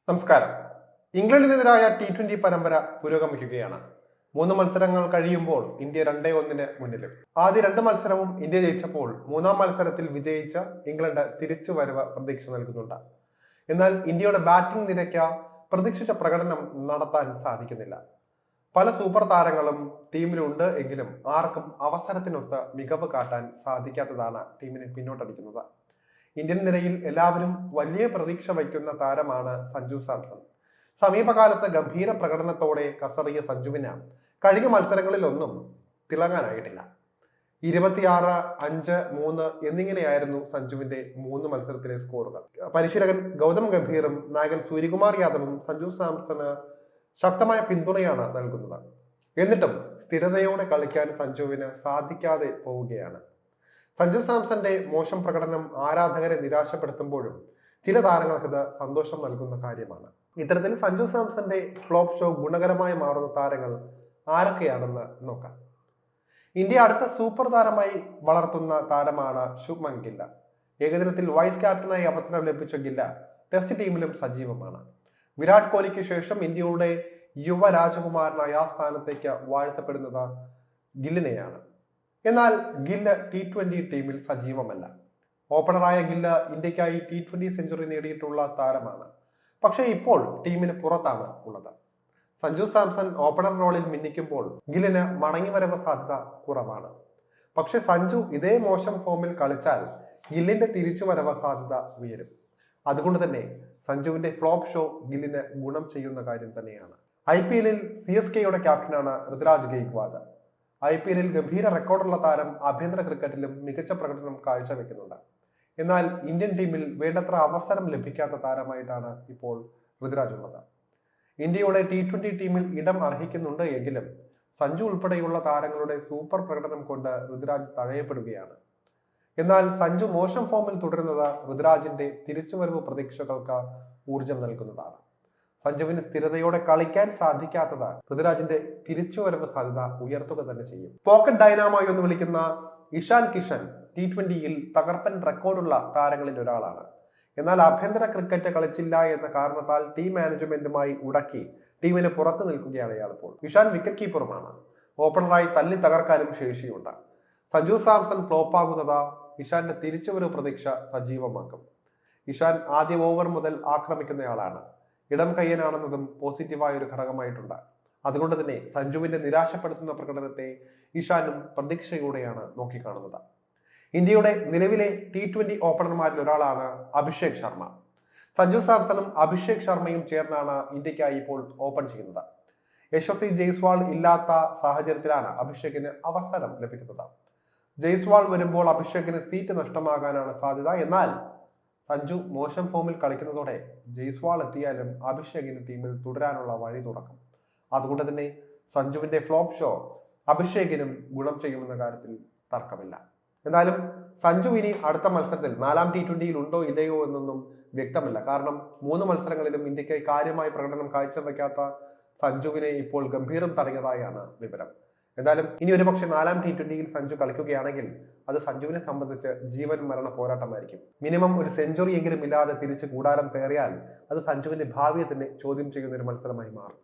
നമസ്കാരം. ഇംഗ്ലണ്ടിനെതിരായ T20 പരമ്പര പുരോഗമിക്കുകയാണ്. 3 മത്സരങ്ങൾ കഴിയുമ്പോൾ ഇന്ത്യ 2-1 മുന്നിലും. ആദ്യ 2 മത്സരവും ഇന്ത്യ ജയിച്ചപ്പോൾ മൂന്നാം മത്സരത്തിൽ വിജയിച്ച ഇംഗ്ലണ്ട് തിരിച്ചുവരവ് പ്രതീക്ഷ നൽകുന്നുണ്ട്. എന്നാൽ ഇന്ത്യയുടെ ബാറ്റിംഗ് നിരയ്ക്ക് പ്രതീക്ഷിച്ച പ്രകടനം നടത്താൻ സാധിക്കുന്നില്ല. പല സൂപ്പർ താരങ്ങളും ടീമിലുണ്ട് എങ്കിലും ആർക്കും അവസരത്തിനൊത്ത് മികവ് കാട്ടാൻ സാധിക്കാത്തതാണ് ടീമിനെ പിന്നോട്ടടിക്കുന്നത്. ഇന്ത്യൻ നിരയിൽ എല്ലാവരും വലിയ പ്രതീക്ഷ വയ്ക്കുന്ന താരമാണ് സഞ്ജു സാംസൺ. സമീപകാലത്ത് ഗംഭീര പ്രകടനത്തോടെ കസറിയ സഞ്ജുവിന് കഴിഞ്ഞ മത്സരങ്ങളിലൊന്നും തിളങ്ങാനായിട്ടില്ല. 26, 5, 3 എന്നിങ്ങനെയായിരുന്നു സഞ്ജുവിന്റെ 3 മത്സരത്തിലെ സ്കോറുകൾ. പരിശീലകൻ ഗൗതം ഗംഭീറും നായകൻ സൂര്യകുമാർ യാദവും സഞ്ജു സാംസണ് ശക്തമായ പിന്തുണയാണ് നൽകുന്നത്. എന്നിട്ടും സ്ഥിരതയോടെ കളിക്കാൻ സഞ്ജുവിന് സാധിക്കാതെ പോവുകയാണ്. സഞ്ജു സാംസന്റെ മോശം പ്രകടനം ആരാധകരെ നിരാശപ്പെടുത്തുമ്പോഴും ചില താരങ്ങൾക്കത് സന്തോഷം നൽകുന്ന കാര്യമാണ്. ഇത്തരത്തിൽ സഞ്ജു സാംസന്റെ ഫ്ലോപ്പ് ഷോ ഗുണകരമായി മാറുന്ന താരങ്ങൾ ആരൊക്കെയാണെന്ന് നോക്കാം. ഇന്ത്യ അടുത്ത സൂപ്പർ താരമായി വളർത്തുന്ന താരമാണ് ശുഭ്മൻ ഗിൽ. ഏകദിനത്തിൽ വൈസ് ക്യാപ്റ്റനായി അവസരം ലഭിച്ച ഗിൽ ടെസ്റ്റ് ടീമിലും സജീവമാണ്. വിരാട് കോഹ്ലിക്ക് ശേഷം ഇന്ത്യയുടെ യുവ രാജകുമാരനായ ആ സ്ഥാനത്തേക്ക് വാഴ്ത്തപ്പെടുന്നത് ഗില്ലിനെയാണ്. എന്നാൽ ഗില്ല് T20 ടീമിൽ സജീവമല്ല. ഓപ്പണറായ ഗില്ല് ഇന്ത്യക്കായി T20 സെഞ്ചുറി നേടിയിട്ടുള്ള താരമാണ്. പക്ഷേ ഇപ്പോൾ ടീമിന് പുറത്താണ് ഉള്ളത്. സഞ്ജു സാംസൺ ഓപ്പണർ റോളിൽ മിന്നിക്കുമ്പോൾ ഗില്ലിന് മടങ്ങിവരവ് സാധ്യത കുറവാണ്. പക്ഷെ സഞ്ജു ഇതേ മോശം ഫോമിൽ കളിച്ചാൽ ഗില്ലിന്റെ തിരിച്ചുവരവ് സാധ്യത ഉയരും. അതുകൊണ്ട് തന്നെ സഞ്ജുവിന്റെ ഫ്ലോപ്പ് ഷോ ഗില്ലിന് ഗുണം ചെയ്യുന്ന കാര്യം തന്നെയാണ്. IPL CSKയുടെ ക്യാപ്റ്റനാണ് ഋതുരാജ് ഗെയ്ക്വാദ്. IPL ഗംഭീര റെക്കോർഡുള്ള താരം ആഭ്യന്തര ക്രിക്കറ്റിലും മികച്ച പ്രകടനം കാഴ്ചവെക്കുന്നുണ്ട്. എന്നാൽ ഇന്ത്യൻ ടീമിൽ വേണ്ടത്ര അവസരം ലഭിക്കാത്ത താരമായിട്ടാണ് ഇപ്പോൾ ഋതുരാജ് ഉള്ളത്. ഇന്ത്യയുടെ T20 ടീമിൽ ഇടം അർഹിക്കുന്നുണ്ട് എങ്കിലും സഞ്ജു ഉൾപ്പെടെയുള്ള താരങ്ങളുടെ സൂപ്പർ പ്രകടനം കൊണ്ട് ഋതുരാജ് തഴയപ്പെടുകയാണ്. എന്നാൽ സഞ്ജു മോശം ഫോമിൽ തുടരുന്നത് ഋതുരാജിന്റെ തിരിച്ചുവരവ് പ്രതീക്ഷകൾക്ക് ഊർജം നൽകുന്നതാണ്. സഞ്ജുവിന് സ്ഥിരതയോടെ കളിക്കാൻ സാധിക്കാത്തത് ഋതുരാജിന്റെ തിരിച്ചുവരവ് സാധ്യത ഉയർത്തുക തന്നെ ചെയ്യും. പോക്കറ്റ് ഡൈനാമോ എന്ന് വിളിക്കുന്ന ഇഷാൻ കിഷൻ T20 തകർപ്പൻ റെക്കോർഡുള്ള താരങ്ങളിൽ ഒരാളാണ്. എന്നാൽ ആഭ്യന്തര ക്രിക്കറ്റ് കളിച്ചില്ല എന്ന കാരണത്താൽ ടീം മാനേജ്മെന്റുമായി ഉടക്കി ടീമിന് പുറത്തു നിൽക്കുകയാണ് ഇയാളിപ്പോൾ. ഇഷാൻ വിക്കറ്റ് കീപ്പറുമാണ്. ഓപ്പണറായി തല്ലി തകർക്കാനും ശേഷിയുണ്ട്. സഞ്ജു സാംസൺ ഫ്ലോപ്പാകുന്നത് ഇഷാന്റെ തിരിച്ചുവരവ് പ്രതീക്ഷ സജീവമാക്കും. ഇഷാൻ ആദ്യ ഓവർ മുതൽ ആക്രമിക്കുന്നയാളാണ്. ഇടം കയ്യനാണെന്നതും പോസിറ്റീവായ ഒരു ഘടകമായിട്ടുണ്ട്. അതുകൊണ്ട് തന്നെ സഞ്ജുവിന്റെ നിരാശപ്പെടുത്തുന്ന പ്രകടനത്തെ ഇഷാനും പ്രതീക്ഷയോടെയാണ് നോക്കിക്കാണുന്നത്. ഇന്ത്യയുടെ നിലവിലെ T20 ഓപ്പണർമാരിൽ ഒരാളാണ് അഭിഷേക് ശർമ്മ. സഞ്ജു സാംസണും അഭിഷേക് ശർമ്മയും ചേർന്നാണ് ഇന്ത്യക്കായി ഇപ്പോൾ ഓപ്പൺ ചെയ്യുന്നത്. യശസ്വി ജയ്സ്വാൾ ഇല്ലാത്ത സാഹചര്യത്തിലാണ് അഭിഷേകിന് അവസരം ലഭിക്കുന്നത്. ജയ്സ്വാൾ വരുമ്പോൾ അഭിഷേകിന് സീറ്റ് നഷ്ടമാകാനാണ് സാധ്യത. എന്നാൽ സഞ്ജു മോശം ഫോമിൽ കളിക്കുന്നതോടെ ജയ്സ്വാൾ എത്തിയാലും അഭിഷേകിന് ടീമിൽ തുടരാനുള്ള വഴി തുറക്കും. അതുകൊണ്ട് തന്നെ സഞ്ജുവിന്റെ ഫ്ലോപ്പ് ഷോ അഭിഷേകിനും ഗുണം ചെയ്യുമെന്ന കാര്യത്തിൽ തർക്കമില്ല. എന്നാലും സഞ്ജു ഇനി അടുത്ത മത്സരത്തിൽ 4ാം T20 ഉണ്ടോ ഇല്ലയോ എന്നൊന്നും വ്യക്തമല്ല. കാരണം 3 മത്സരങ്ങളിലും ഇന്ത്യക്കായി കാര്യമായ പ്രകടനം കാഴ്ചവെക്കാത്ത സഞ്ജുവിനെ ഇപ്പോൾ ഗംഭീരം തടഞ്ഞതായാണ് വിവരം. എന്തായാലും ഇനി ഒരുപക്ഷെ 4ാം T20 സഞ്ജു കളിക്കുകയാണെങ്കിൽ അത് സഞ്ജുവിനെ സംബന്ധിച്ച് ജീവൻ മരണ പോരാട്ടമായിരിക്കും. മിനിമം ഒരു സെഞ്ചുറി എങ്കിലും ഇല്ലാതെ തിരിച്ച് കൂടാരം കയറിയാൽ അത് സഞ്ജുവിന്റെ ഭാവിയെ തന്നെ ചോദ്യം ചെയ്യുന്ന ഒരു മത്സരമായി മാറും.